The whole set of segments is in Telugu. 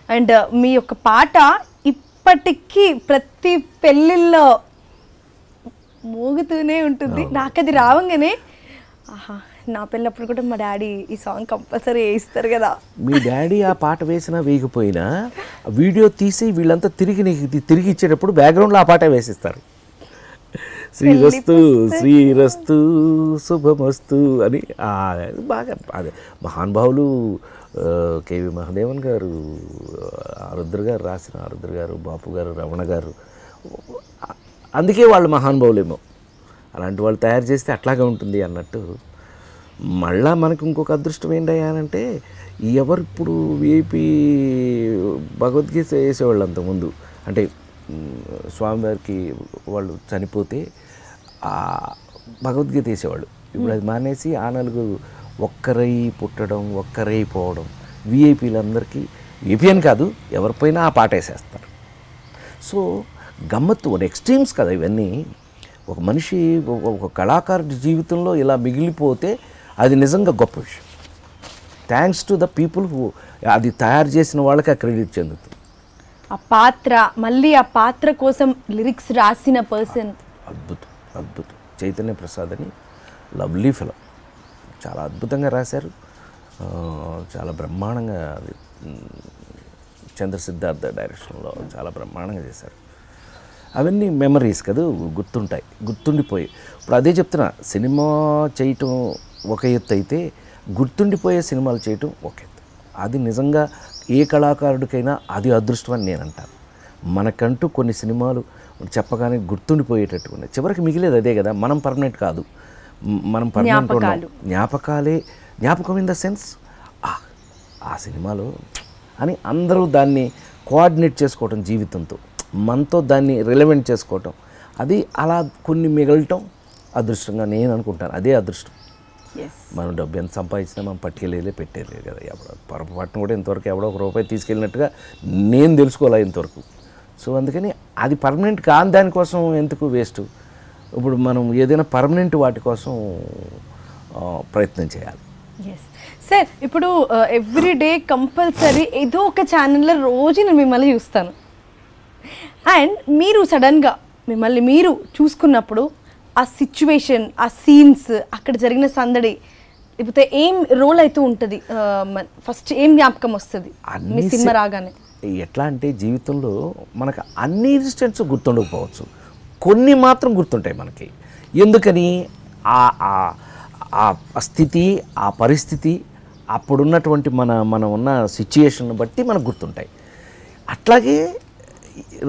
అండ్ మీ యొక్క పాట ఇప్పటికీ ప్రతి పెళ్ళిళ్ళలో మోగుతూనే ఉంటుంది. నాకు అది రావంగానే ఆహా, నా పెళ్ళప్పుడు కూడా మా డాడీ ఈ సాంగ్ కంపల్సరీ వేయిస్తారు కదా. మీ డాడీ ఆ పాట వేసినా వేయకపోయినా వీడియో తీసి వీళ్ళంతా తిరిగి ఇచ్చేటప్పుడు బ్యాక్గ్రౌండ్లో ఆ పాట వేసిస్తారు. శ్రీరస్తు శ్రీరస్తు శుభమస్తు అని బాగా అదే మహానుభావులు కేవి మహాదేవన్ గారు, ఆరుద్ర గారు రాసిన ఆరుద్ర గారు, బాపు గారు, రమణ గారు, అందుకే వాళ్ళు మహానుభావులేమో. అలాంటి వాళ్ళు తయారు చేస్తే అట్లాగే ఉంటుంది అన్నట్టు. మళ్ళా మనకు ఇంకొక అదృష్టం ఏంటంటే ఎవరు ఇప్పుడు విఐపి భగవద్గీత వేసేవాళ్ళు అంతకుముందు, అంటే స్వామివారికి వాళ్ళు చనిపోతే భగవద్గీత వేసేవాళ్ళు. ఇప్పుడు అది మానేసి ఆ నలుగురు ఒక్కరై పుట్టడం ఒక్కరై పోవడం. విఐపీలందరికీ విఐపీ అని కాదు ఎవరిపైనా ఆ పాట వేసేస్తారు. సో గమ్మత్తు ఎక్స్ట్రీమ్స్ కదా ఇవన్నీ. ఒక మనిషి ఒక కళాకారుడి జీవితంలో ఇలా మిగిలిపోతే అది నిజంగా గొప్ప విషయం. Thanks to the people who అది తయారు చేసిన వాళ్ళకి ఆ క్రెడిట్ చెందుతుంది. ఆ పాత్ర మళ్ళీ ఆ పాత్ర కోసం లిరిక్స్ రాసిన పర్సన్ అద్భుతం అద్భుతం. చైతన్య ప్రసాద్ అని లవ్లీ ఫిలం, చాలా అద్భుతంగా రాశారు. చాలా బ్రహ్మాండంగా చంద్ర సిద్ధార్థ డైరెక్షన్లో చాలా బ్రహ్మాండంగా చేశారు. అవన్నీ మెమరీస్ కదా, గుర్తుంటాయి, గుర్తుండిపోయి. ఇప్పుడు అదే చెప్తున్నా, సినిమా చేయటం ఒక ఎత్తు అయితే గుర్తుండిపోయే సినిమాలు చేయటం ఒక ఎత్తు. అది నిజంగా ఏ కళాకారుడికైనా అది అదృష్టం అని నేను అంటాను. మనకంటూ కొన్ని సినిమాలు చెప్పగానే గుర్తుండిపోయేటట్టు ఉన్నాయి. చివరికి మిగిలేదు అదే కదా. మనం పర్మనెంట్ కాదు, మనం పర్మనెంట్ ఉన్నాం. జ్ఞాపకాలే, జ్ఞాపకం ఇన్ ద సెన్స్ ఆ సినిమాలో అని అందరూ దాన్ని కోఆర్డినేట్ చేసుకోవటం, జీవితంతో మనతో దాన్ని రిలవెంట్ చేసుకోవటం, అది అలా కొన్ని మిగలటం అదృష్టంగా నేను అనుకుంటాను. అదే అదృష్టం. మనం డబ్బు ఎంత సంపాదించినా మనం పట్టుకెళ్ళేలే పెట్టేలే కదా. పొరపాటున కూడా ఇంతవరకు ఎవడో ఒక రూపాయి తీసుకెళ్ళినట్టుగా నేను తెలుసుకోలే ఇంతవరకు. సో అందుకని అది పర్మనెంట్ కాని దానికోసం ఎందుకు వేస్ట్. ఇప్పుడు మనం ఏదైనా పర్మనెంట్ వాటి కోసం ప్రయత్నం చేయాలి. సార్ ఇప్పుడు ఎవ్రీడే కంపల్సరీ ఏదో ఒక ఛానల్లో రోజు నేను మిమ్మల్ని చూస్తాను. అండ్ మీరు సడన్గా మిమ్మల్ని మీరు చూసుకున్నప్పుడు ఆ సిచ్యువేషన్, ఆ సీన్స్, అక్కడ జరిగిన సందడి, లేకపోతే ఏం రోల్ అవుతూ ఉంటుంది, ఫస్ట్ ఏం జ్ఞాపకం వస్తుంది మీ సినిమా రాగానే? ఎట్లా అంటే జీవితంలో మనకు అన్ని ఇన్సిడెంట్స్ గుర్తుండకపోవచ్చు, కొన్ని మాత్రం గుర్తుంటాయి మనకి. ఎందుకని ఆ స్థితి, ఆ పరిస్థితి, అప్పుడున్నటువంటి మనం ఉన్న సిచ్యుయేషన్ బట్టి మనకు గుర్తుంటాయి. అట్లాగే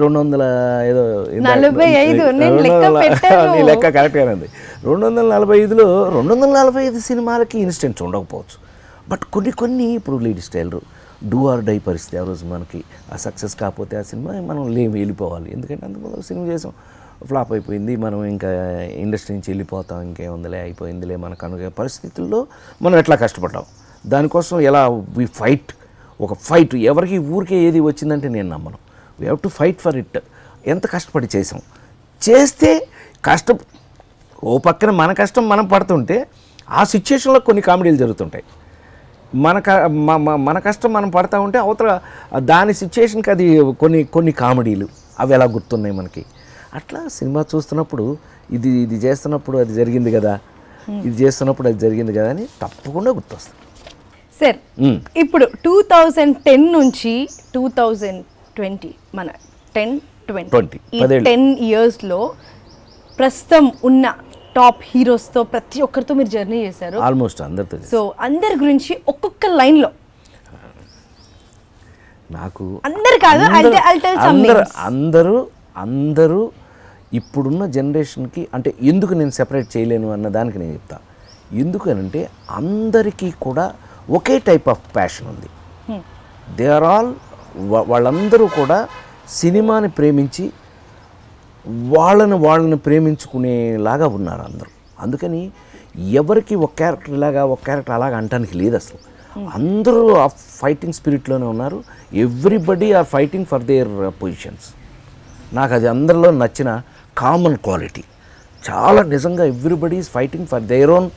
245 లెక్క కరెక్ట్గానే ఉంది. 245లో 245 సినిమాలకి ఇన్సిడెంట్స్ ఉండకపోవచ్చు. బట్ కొన్ని ఇప్పుడు lead style do or die పరిస్థితి. ఆ రోజు మనకి ఆ సక్సెస్ కాకపోతే ఆ సినిమా మనం వెళ్ళిపోవాలి. ఎందుకంటే అందులో సినిమా చేసాం, ఫ్లాప్ అయిపోయింది, మనం ఇంకా ఇండస్ట్రీ నుంచి వెళ్ళిపోతాం, ఇంకేముందిలే అయిపోయిందిలే మనకు అనుకునే పరిస్థితుల్లో మనం ఎట్లా కష్టపడ్డాం, దానికోసం ఎలా ఒక ఫైట్. ఎవరికి ఊరికే ఏది వచ్చిందంటే నేను నమ్మను. We have to fight for it. ఎంత కష్టపడి చేస్తే ఓ పక్కన మన కష్టం మనం పడుతుంటే ఆ సిచ్యుయేషన్లో కొన్ని కామెడీలు జరుగుతుంటాయి. మన కష్టం మనం పడతా ఉంటే అవతల దాని సిచ్యుయేషన్కి అది కొన్ని కామెడీలు అవి ఎలా గుర్తున్నాయి మనకి. అట్లా సినిమా చూస్తున్నప్పుడు ఇది చేస్తున్నప్పుడు అది జరిగింది కదా, ఇది చేస్తున్నప్పుడు అది జరిగింది కదా అని తప్పకుండా గుర్తొస్తుంది. సార్ ఇప్పుడు 2010 నుంచి 2020 మన 10-20 10 ఇయర్స్లో ప్రస్తుతం ఉన్న టాప్ హీరోస్తో ప్రతి ఒక్కరితో మీరు జర్నీ చేశారు, ఆల్మోస్ట్ అందరితో. సో అందరి గురించి ఒక్కొక్క లైన్లో నాకు అందరు కాదు, అందరూ ఇప్పుడున్న జనరేషన్కి అంటే ఎందుకు నేను సెపరేట్ చేయలేను అన్న దానికి నేను చెప్తా. ఎందుకనంటే అందరికీ కూడా ఒకే టైప్ ఆఫ్ ప్యాషన్ ఉంది. దే ఆర్ ఆల్ వాళ్ళందరూ కూడా సినిమాని ప్రేమించి వాళ్ళని ప్రేమించుకునేలాగా ఉన్నారు అందరూ. అందుకని ఎవరికి ఒక క్యారెక్టర్ అలాగా అంటానికి లేదు అసలు. అందరూ ఆ ఫైటింగ్ స్పిరిట్లోనే ఉన్నారు. Everybody are fighting for their positions. నాకు అది అందరిలో నచ్చిన కామన్ క్వాలిటీ. చాలా నిజంగా everybody is fighting for their own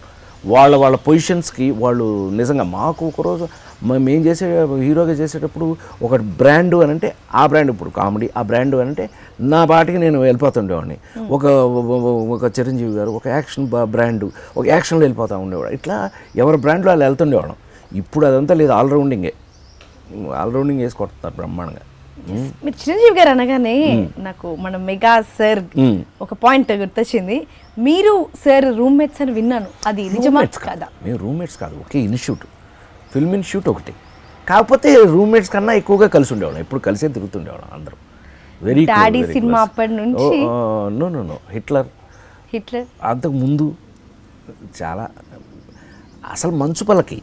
వాళ్ళ పొజిషన్స్కి. వాళ్ళు నిజంగా మాకు ఒకరోజు మేము చేసే హీరోగా చేసేటప్పుడు ఒక బ్రాండ్ అని అంటే ఆ బ్రాండ్, ఇప్పుడు కామెడీ ఆ బ్రాండ్ అని అంటే నా పాటికి నేను వెళ్ళిపోతుండేవాడిని. ఒక చిరంజీవి గారు ఒక యాక్షన్ బ్రాండ్, ఒక యాక్షన్లో వెళ్ళిపోతూ ఉండేవాడు. ఇట్లా ఎవరి బ్రాండ్లో వాళ్ళు వెళ్తుండేవాళ్ళం. ఇప్పుడు అదంతా లేదు, ఆల్రౌండింగ్ వేసి కొడుతున్నారు బ్రహ్మాండంగా. మీరు చిరంజీవి గారు అనగానే నాకు మన మెగా సార్ ఒక పాయింట్ గుర్తొచ్చింది. మీరు సార్ రూమ్మేట్స్ అని విన్నాను, అది నిజమా కాదా? మేము రూమ్మేట్స్ కాదు, ఒకే ఇన్స్టిట్యూట్, ఫిల్మ్ ఇన్స్టిట్యూట్ ఒకటి. కాకపోతే రూమ్మేట్స్ కన్నా ఎక్కువగా కలిసి ఉండేవాళ్ళం, ఎప్పుడు కలిసే తిరుగుతుండేవాళ్ళం అందరం. వెరీ డాడీ సినిమా అప్పటి నుంచి. నో హిట్లర్ అంతకు ముందు చాలా అసలు మంచు పల్లకి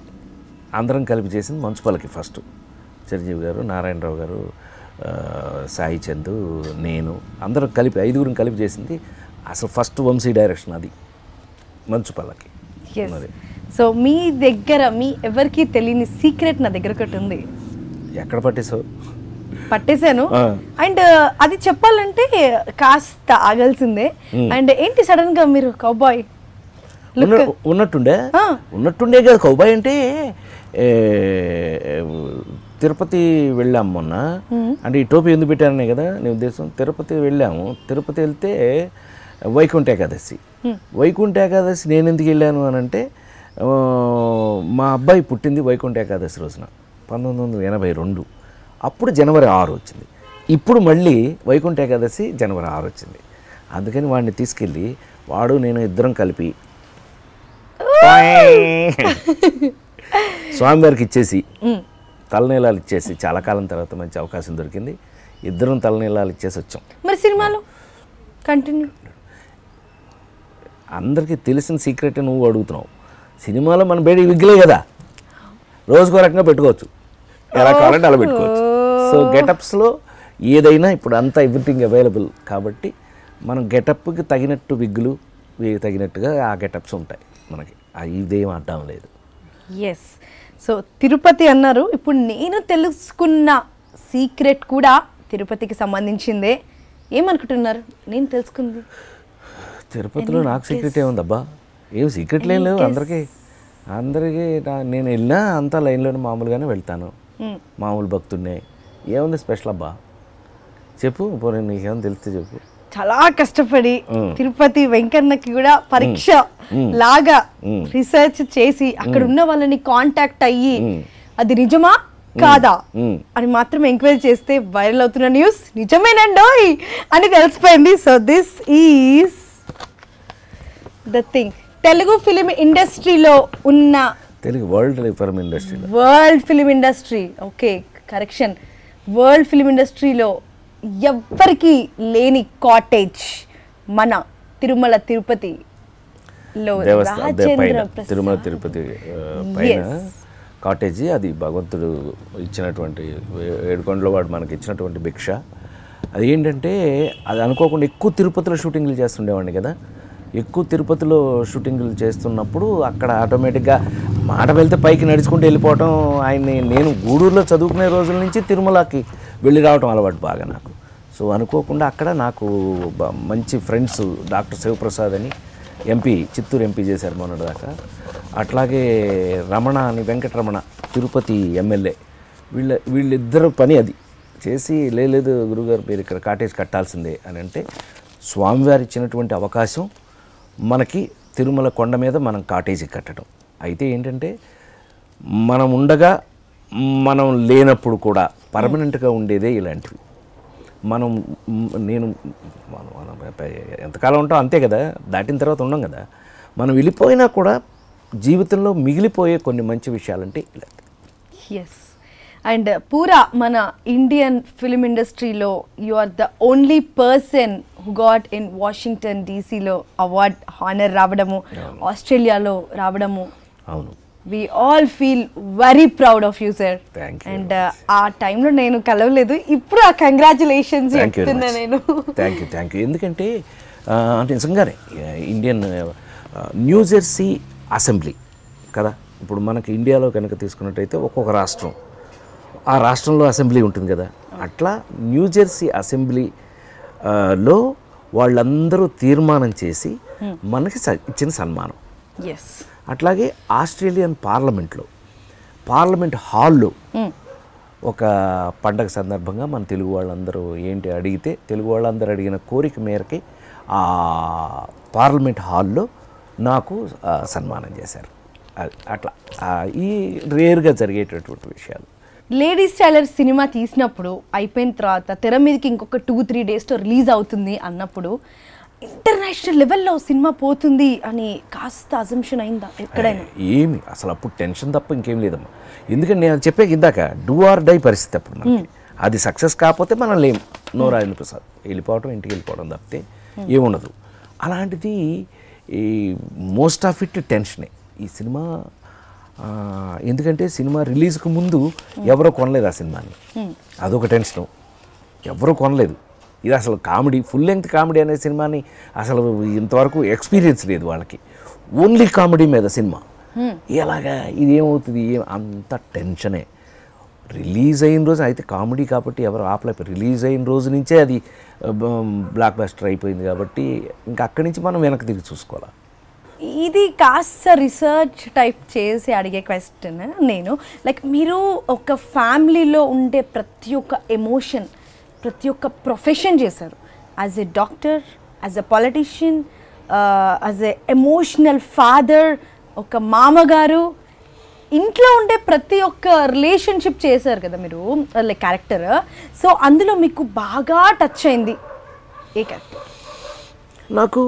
అందరం కలిపి చేసింది మంచు పల్లకి ఫస్ట్. చిరంజీవి గారు, నారాయణరావు గారు, సాయి చందు, నేను అందరం కలిపి 5గురం కలిపి చేసింది అసలు ఫస్ట్ వంశీ డైరెక్షన్ అది మంచు పల్లకి. సో మీ దగ్గర మీ ఎవరికి తెలియని సీక్రెట్ నా దగ్గర ఒకటి ఉంది. ఎక్కడ పట్టేశాను. అండ్ అది చెప్పాలంటే కాస్త ఆగాల్సిందే. అండ్ ఏంటి సడన్ గా మీరు కౌబాయ్ ఉన్నట్టుండే కదా. కౌబాయ్ అంటే తిరుపతి వెళ్ళాము మొన్న. అంటే ఈ టోపీ ఎందుకు పెట్టారనే కదా నీ ఉద్దేశం. తిరుపతి వెళ్ళాము. తిరుపతి వెళ్తే వైకుంఠ ఏకాదశి నేను ఎందుకు వెళ్ళాను అని అంటే, మా అబ్బాయి పుట్టింది వైకుంఠ ఏకాదశి రోజున 1982. అప్పుడు జనవరి 6 వచ్చింది. ఇప్పుడు మళ్ళీ వైకుంఠ ఏకాదశి జనవరి 6 వచ్చింది. అందుకని వాడిని తీసుకెళ్ళి వాడు నేను ఇద్దరం కలిపి స్వామివారికి ఇచ్చేసి తలనీలాలు ఇచ్చేసి, చాలా కాలం తర్వాత మంచి అవకాశం దొరికింది, ఇద్దరం తలనీలాలు ఇచ్చేసి వచ్చాం. మరి సినిమాలో కంటిన్యూ అందరికీ తెలిసిన సీక్రెట్ నువ్వు అడుగుతున్నావు. సినిమాలో మన బేడి విగ్గులే కదా, రోజుకో రకంగా పెట్టుకోవచ్చు, ఎలా కావాలంటే అలా పెట్టుకోవచ్చు. సో గెటప్స్లో ఏదైనా ఇప్పుడు అంతా ఎవ్రీథింగ్ అవైలబుల్ కాబట్టి మనం గెటప్కి తగినట్టు విగ్గులు తగినట్టుగా ఆ గెటప్స్ ఉంటాయి మనకి. ఇదేం అడ్డం లేదు. ఎస్. సో తిరుపతి అన్నారు. ఇప్పుడు నేను తెలుసుకున్న సీక్రెట్ కూడా తిరుపతికి సంబంధించిందే. ఏమనుకుంటున్నారు నేను తెలుసుకుంది? తిరుపతిలో నాకు సీక్రెట్ ఏముందబ్బా, ఏం సీక్రెట్లు ఏం లేవు. అందరికీ నేను వెళ్ళినా అంతా లైన్లోనే మామూలుగానే వెళ్తాను, మామూలు భక్తున్నే. ఏముంది స్పెషల్ అబ్బా, చెప్పు. పోనీ నీకేమో తెలిస్తే చెప్పు. చాలా కష్టపడి తిరుపతి వెంకన్నకి కూడా పరీక్ష లాగా రీసెర్చ్ చేసి అక్కడ ఉన్న వాళ్ళని కాంటాక్ట్ అయ్యి అది నిజమా కాదా అని మాత్రం ఎంక్వైరీ చేస్తే వైరల్ అవుతున్న న్యూస్ నిజమేనండోయ్ అని తెలిసిపోయింది. So this is the thing. Telugu film ఇండస్ట్రీలో ఉన్న world film industry okay correction world film ఇండస్ట్రీలో ఎవ్వరికి లేని కాటేజ్ మన తిరుమల తిరుపతిలో తిరుమల తిరుపతి పైన కాటేజీ. అది భగవంతుడు ఇచ్చినటువంటి ఏడుకొండల వాడు మనకి ఇచ్చినటువంటి భిక్ష. అది ఏంటంటే అది అనుకోకుండా ఎక్కువ తిరుపతిలో షూటింగ్లు చేస్తుండేవాడిని కదా. ఎక్కువ తిరుపతిలో షూటింగ్లు చేస్తున్నప్పుడు అక్కడ ఆటోమేటిక్గా మాట వెళ్తే పైకి నడుచుకుంటూ వెళ్ళిపోవటం. నేను గూడూరులో చదువుకునే రోజుల నుంచి తిరుమలకి వెళ్ళి రావటం అలవాటు బాగా నాకు. సో అనుకోకుండా అక్కడ నాకు మంచి ఫ్రెండ్స్ డాక్టర్ శివప్రసాద్ అని ఎంపీ, చిత్తూరు ఎంపీ చేశారు మొన్నటిదాకా. అట్లాగే రమణ అని వెంకటరమణ తిరుపతి ఎమ్మెల్యే, వీళ్ళిద్దరు పని అది చేసి లేదు గురుగారు మీరు ఇక్కడ కాటేజ్ కట్టాల్సిందే అని అంటే, స్వామివారు ఇచ్చినటువంటి అవకాశం మనకి తిరుమల కొండ మీద మనం కాటేజీ కట్టడం. అయితే ఏంటంటే మనం ఉండగా మనం లేనప్పుడు కూడా పర్మనెంట్గా ఉండేదే ఇలాంటివి. నేను ఎంతకాలం ఉంటాం అంతే కదా, దాటిన తర్వాత ఉండం కదా. మనం వెళ్ళిపోయినా కూడా జీవితంలో మిగిలిపోయే కొన్ని మంచి విషయాలంటే ఇలాంటి. ఎస్. అండ్ పూరా మన ఇండియన్ ఫిలిం ఇండస్ట్రీలో you are the only person who got in Washington డీసీలో అవార్డ్ హానర్ రావడము, ఆస్ట్రేలియాలో రావడము. అవును, we all feel very proud of you sir. And ఆ టైంలో నేను కలవలేదు, ఇప్పుడు ఆ కంగ్రాచులేషన్స్ చెప్తున్నా నేను. Thank you. ఎందుకంటే అంటే నిజంగానే ఇండియన్ న్యూజెర్సీ అసెంబ్లీ కదా, ఇప్పుడు మనకి ఇండియాలో కనుక తీసుకున్నట్టయితే ఒక్కొక్క రాష్ట్రం, ఆ రాష్ట్రంలో అసెంబ్లీ ఉంటుంది కదా, అట్లా న్యూజెర్సీ అసెంబ్లీలో వాళ్ళందరూ తీర్మానం చేసి మనకి ఇచ్చిన సన్మానం. ఎస్. అట్లాగే ఆస్ట్రేలియన్ పార్లమెంట్లో పార్లమెంట్ హాల్లో ఒక పండగ సందర్భంగా మన తెలుగు వాళ్ళందరూ ఏంటి అడిగితే తెలుగు వాళ్ళందరూ అడిగిన కోరిక మేరకి ఆ పార్లమెంట్ హాల్లో నాకు సన్మానం చేశారు. అట్లా ఈ రేర్గా జరిగేటటువంటి విషయాలు. లేడీస్ టైలర్ సినిమా తీసినప్పుడు అయిపోయిన తర్వాత తెర మీదకి ఇంకొక 2-3 డేస్లో రిలీజ్ అవుతుంది అన్నప్పుడు ఇంటర్నేషనల్ లెవెల్లో సినిమా పోతుంది అని కాస్త అజంప్షన్ అయిందా ఎక్కడైనా? ఏమి అసలు అప్పుడు టెన్షన్ తప్ప ఇంకేం లేదమ్మా. ఎందుకంటే నేను చెప్పాక ఇందాక డూ ఆర్ డై పరిస్థితి అప్పుడు మనకి. అది సక్సెస్ కాకపోతే మనం లేం, నో రాజేంద్ర ప్రసాద్, వెళ్ళిపోవడం ఇంటికి వెళ్ళిపోవడం తప్పితే ఏముండదు. అలాంటిది ఈ మోస్ట్ ఆఫ్ ఇట్ టెన్షనే ఈ సినిమా. ఎందుకంటే సినిమా రిలీజ్కి ముందు ఎవరో కొనలేదు ఆ సినిమాని, అదొక టెన్షను. ఎవరో కొనలేదు. ఇది అసలు కామెడీ, ఫుల్ లెంగ్త్ కామెడీ అనే సినిమాని అసలు ఇంతవరకు ఎక్స్పీరియన్స్ లేదు వాళ్ళకి. ఓన్లీ కామెడీ మీద సినిమా ఎలాగా ఇది ఏమవుతుంది, అంత టెన్షనే. రిలీజ్ అయిన రోజు అయితే కామెడీ కాబట్టి ఎవరు ఆపలేకపోయారు. రిలీజ్ అయిన రోజు నుంచే అది బ్లాక్ బస్టర్ అయిపోయింది కాబట్టి ఇంకా అక్కడి నుంచి మనం వెనక్కి తిరిగి చూసుకోవాలి. ఇది కాస్త రీసెర్చ్ టైప్ చేసి అడిగే క్వశ్చన్ నేను. లైక్ మీరు ఒక ఫ్యామిలీలో ఉండే ప్రతి ఒక్క ఎమోషన్, ప్రతి ఒక్క ప్రొఫెషన్ చేశారు. As a doctor, as a politician, as a emotional father, ఒక మామగారు, ఇంట్లో ఉండే ప్రతి ఒక్క రిలేషన్షిప్ చేశారు కదా మీరు, లైక్ క్యారెక్టర్. సో అందులో మీకు బాగా టచ్ అయింది ఏ క్యారెక్టర్? నాకు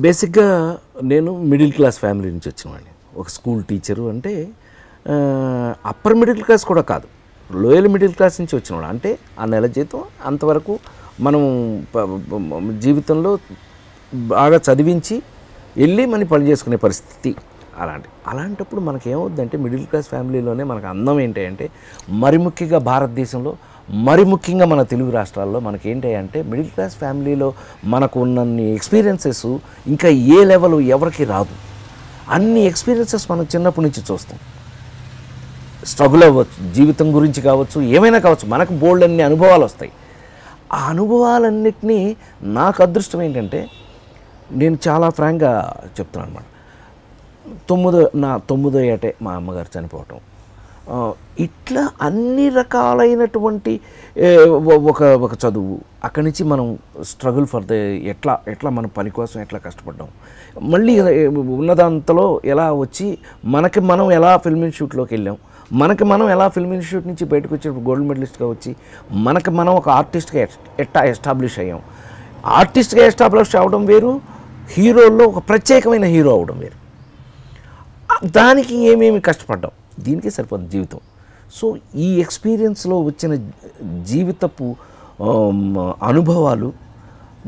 బేసిక్గా నేను మిడిల్ క్లాస్ ఫ్యామిలీ నుంచి వచ్చినవాడిని. ఒక స్కూల్ టీచరు అంటే అప్పర్ మిడిల్ క్లాస్ కూడా కాదు, లోయర్ మిడిల్ క్లాస్ నుంచి వచ్చినవాడు. అంటే ఆ నెల జీతం అంతవరకు మనం జీవితంలో బాగా చదివించి వెళ్ళి మనం పని చేసుకునే పరిస్థితి. అలాంటప్పుడు మనకేమవుద్దంటే మిడిల్ క్లాస్ ఫ్యామిలీలోనే మనకు అందం ఏంటంటే, మరి ముఖ్యంగా భారతదేశంలో, మరి ముఖ్యంగా మన తెలుగు రాష్ట్రాల్లో మనకేంటి అంటే మిడిల్ క్లాస్ ఫ్యామిలీలో మనకు ఉన్నన్ని ఎక్స్పీరియన్సెస్ ఇంకా ఏ లెవెల్ ఎవరికి రాదు. అన్ని ఎక్స్పీరియన్సెస్ మనం చిన్నప్పటి నుంచి చూస్తాం. స్ట్రగుల్ అవ్వచ్చు, జీవితం గురించి కావచ్చు, ఏమైనా కావచ్చు, మనకు బోల్డ్ అన్ని అనుభవాలు వస్తాయి. ఆ అనుభవాలన్నిటినీ నాకు అదృష్టం ఏంటంటే, నేను చాలా ఫ్రాంక్గా చెప్తున్నాను అన్నమాట. 9వ ఏటే మా అమ్మగారు చనిపోవటం, ఇట్లా అన్ని రకాలైనటువంటి ఒక చదువు, అక్కడి నుంచి మనం స్ట్రగుల్ ఫర్ ద ఎట్లా మన పని కోసం ఎట్లా కష్టపడ్డాం, మళ్ళీ ఉన్నదంతలో ఎలా వచ్చి మనకి మనం ఎలా ఫిల్మ్ ఇన్స్టిట్యూట్లోకి వెళ్ళాం, మనకి మనం ఎలా ఫిల్మ్ ఇన్స్టిట్యూట్ నుంచి బయటకు వచ్చినప్పుడు గోల్డ్ మెడలిస్ట్గా వచ్చి మనకి మనం ఒక ఆర్టిస్ట్గా ఎట్లా ఎస్టాబ్లిష్ అయ్యాం. ఆర్టిస్ట్గా ఎస్టాబ్లిష్ అవ్వడం వేరు, హీరోల్లో ఒక ప్రత్యేకమైన హీరో అవ్వడం వేరు. దానికి ఏమేమి కష్టపడ్డాం, దీనికే సరిపోతుంది జీవితం. సో ఈ ఎక్స్పీరియన్స్లో వచ్చిన జీవితపు అనుభవాలు,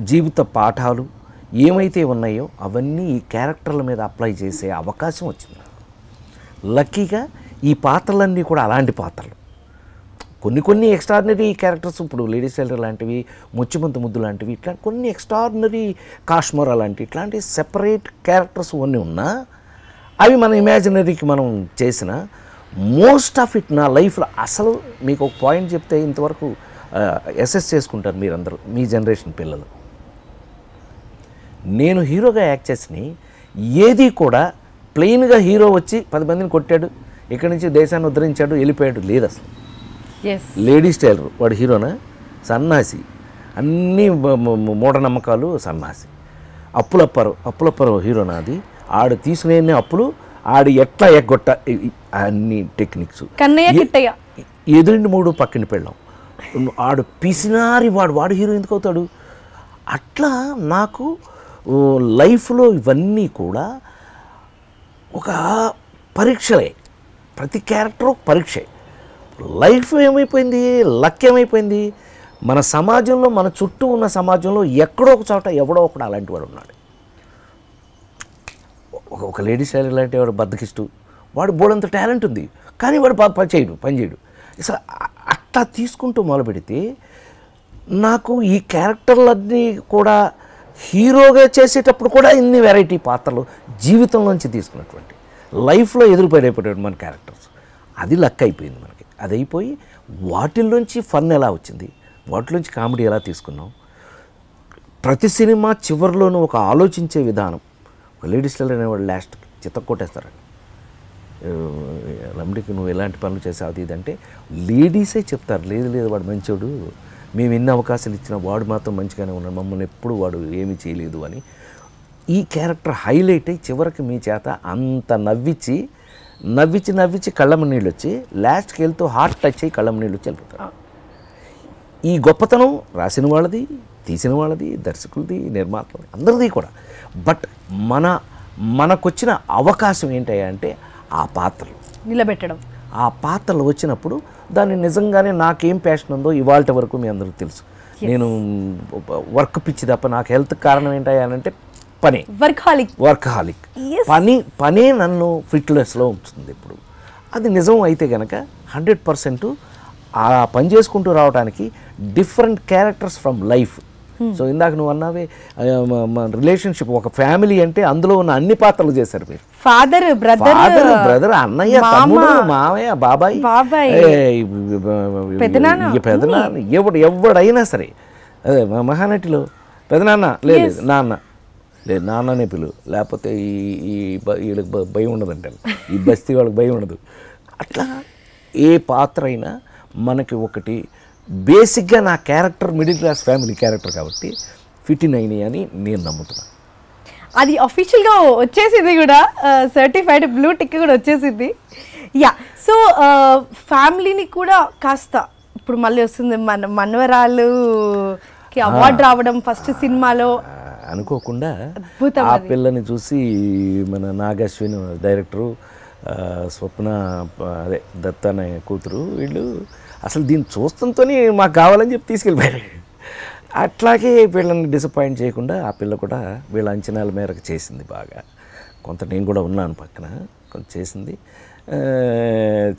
జీవిత పాఠాలు ఏమైతే ఉన్నాయో అవన్నీ ఈ క్యారెక్టర్ల మీద అప్లై చేసే అవకాశం వచ్చింది. లక్కీగా ఈ పాత్రలన్నీ కూడా అలాంటి పాత్రలు. కొన్ని ఎక్స్ట్రాడినరీ క్యారెక్టర్స్, ఇప్పుడు లేడీస్ టైలర్ లాంటివి, ముచ్చిమంత ముద్దు లాంటివి, ఇట్లా కొన్ని ఎక్స్ట్రాడినరీ, కాశ్మీరా లాంటి ఇట్లాంటి సెపరేట్ క్యారెక్టర్స్ అన్నీ ఉన్నా అవి మన ఇమాజినరీకి మనం చేసిన మోస్ట్ ఆఫ్ ఇట్ నా లైఫ్లో. అసలు మీకు ఒక పాయింట్ చెప్తే ఇంతవరకు అసెస్ చేసుకుంటారు మీరందరూ, మీ జనరేషన్ పిల్లలు. నేను హీరోగా యాక్ట్ చేసిన ఏది కూడా ప్లెయిన్గా హీరో వచ్చి 10 మందిని కొట్టాడు, ఇక్కడి నుంచి దేశాన్ని ఉద్ధరించాడు, వెళ్ళిపోయాడు లేదు అసలు. లేడీస్ టైలర్ వాడు హీరోనా? సన్నాసి, అన్నీ మూఢనమ్మకాలు, సన్నాసి. అప్పులప్పారు హీరోనా? అది ఆడు తీసుకునే అప్పులు, ఆడు ఎట్లా ఎగ్గొట్ట, అన్ని టెక్నిక్స్. ఎదురిండి 3 పక్కని పెళ్ళాం, ఆడు పిసినారి, వాడు హీరో ఎందుకు అవుతాడు? అట్లా నాకు లైఫ్లో ఇవన్నీ కూడా ఒక పరీక్షలే. ప్రతి క్యారెక్టర్ ఒక పరీక్షే. లైఫ్ ఏమైపోయింది, లక్ ఏమైపోయింది, మన సమాజంలో, మన చుట్టూ ఉన్న సమాజంలో ఎక్కడో ఒక చోట ఎవడో ఒకడు అలాంటి వాడు ఉన్నాడు. ఒక లేడీస్ టైలర్ లాంటి వాడు బద్దకిస్తూ, వాడు బోడంత టాలెంట్ ఉంది, కానీ వాడు పని చేయడు. అసలు అట్లా తీసుకుంటూ మొదలుపెడితే నాకు ఈ క్యారెక్టర్లన్నీ కూడా హీరోగా చేసేటప్పుడు కూడా ఇన్ని వెరైటీ పాత్రలు జీవితంలోంచి తీసుకున్నటువంటి, లైఫ్లో ఎదురుపడేపడేటువంటి మన క్యారెక్టర్స్. అది లక్ అయిపోయింది మనకి. అది అయిపోయి వాటిల్లోంచి ఫన్ ఎలా వచ్చింది, వాటిలోంచి కామెడీ ఎలా తీసుకున్నాం. ప్రతి సినిమా చివరిలోనూ ఒక ఆలోచించే విధానం. ఒక లేడీస్ టైలర్ అనేవాడు లాస్ట్ చిత్త కొట్టేస్తారండి, రమణికి నువ్వు ఎలాంటి పనులు చేసావు అది ఇదంటే లేడీసే చెప్తారు, లేదు లేదు వాడు మంచోడు, మేము ఎన్ని అవకాశాలు ఇచ్చినా వాడు మాత్రం మంచిగానే ఉన్నాడు, మమ్మల్ని ఎప్పుడు వాడు ఏమీ చేయలేదు అని. ఈ క్యారెక్టర్ హైలైట్ అయ్యి చివరికి మీ చేత అంత నవ్వించి నవ్వించి నవ్వించి కళ్ళమ్మ నీళ్ళు వచ్చి లాస్ట్కి వెళ్తూ హార్ట్ టచ్ అయ్యి కళ్ళమ్మ నీళ్ళు వచ్చి వెళ్ళిపోతారు. ఈ గొప్పతనం రాసిన వాళ్ళది, తీసిన వాళ్ళది, దర్శకులది, నిర్మాతలది, అందరిది కూడా. బట్ మనకొచ్చిన అవకాశం ఏంటయ్యా అంటే ఆ పాత్రలు నిలబెట్టడం. ఆ పాత్రలు వచ్చినప్పుడు దాన్ని నిజంగానే నాకేం ప్యాషన్ ఉందో ఇవాళ వరకు మీ అందరికీ తెలుసు. నేను వర్క్ పిచ్చి తప్ప నాకు హెల్త్ కారణం ఏంటయ్యా అంటే పని, వర్కహాలిక్. పనే నన్ను ఫిట్నెస్లో ఉంచుతుంది ఇప్పుడు. అది నిజం అయితే కనుక 100% ఆ పని చేసుకుంటూ రావడానికి different characters from life. So ఇందాక నువ్వు అన్నావే రిలేషన్షిప్, ఒక ఫ్యామిలీ అంటే అందులో ఉన్న అన్ని పాత్రలు చేశారు మీరు. ఫాదర్, బ్రదర్, అన్నయ్య, తమ్ముడు, మావయ్య, బాబాయ్, పెదనాన్న, ఎవడైనా సరే. అదే మహానటిలో పెదనాన్న లేదు, నాన్న లేదు, నాన్ననే పిలువు, లేకపోతే వీళ్ళకి భయం ఉండదంటే, ఈ బస్తీ వాళ్ళకి భయం ఉండదు. అట్లా ఏ పాత్ర అయినా మనకి ఒకటి బేసిక్గా నా character middle class family character కాబట్టి ఫిట్ ఇన్ అయినాయి అని నేను నమ్ముతున్నాను. అది అఫీషియల్గా వచ్చేసింది కూడా, సర్టిఫైడ్ బ్లూ టిక్ కూడా వచ్చేసింది. యా, సో ఫ్యామిలీని కూడా కాస్త ఇప్పుడు మళ్ళీ వస్తుంది మనవరాలుకి అవార్డు రావడం ఫస్ట్ సినిమాలో అనుకోకుండా. ఆ పిల్లని చూసి మన నాగశ్విన్ డైరెక్టరు, స్వప్న అదే దత్త అనే కూతురు, వీళ్ళు అసలు దీన్ని చూస్తుంటేనే మాకు కావాలని చెప్పి తీసుకెళ్ళిపోయారు. అట్లాగే వీళ్ళని డిసప్పాయింట్ చేయకుండా ఆ పిల్ల కూడా వీళ్ళ అంచనాల మేరకు చేసింది బాగా. కొంత నేను కూడా ఉన్నాను పక్కన, కొంత చేసింది.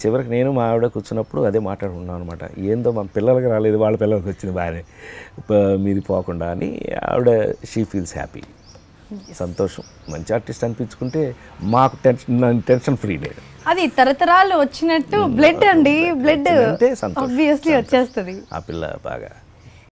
చివరికి నేను మా ఆవిడ కూర్చున్నప్పుడు అదే మాట్లాడుకున్నాను అనమాట. ఏందో మా పిల్లలకి రాలేదు, వాళ్ళ పిల్లలకి వచ్చింది బాగానే, మీది పోకుండా అని. ఆవిడ షీ ఫీల్స్ హ్యాపీ, సంతోషం. మంచి ఆర్టిస్ట్ అనిపించుకుంటే మాకు టెన్షన్ ఫ్రీ లేదు. అది తరతరాలు వచ్చినట్టు బ్లడ్ అండి, బ్లడ్ అంటే సంతోషం, ఆబ్వియస్లీ వచ్చేస్తుంది. ఆ పిల్ల బాగా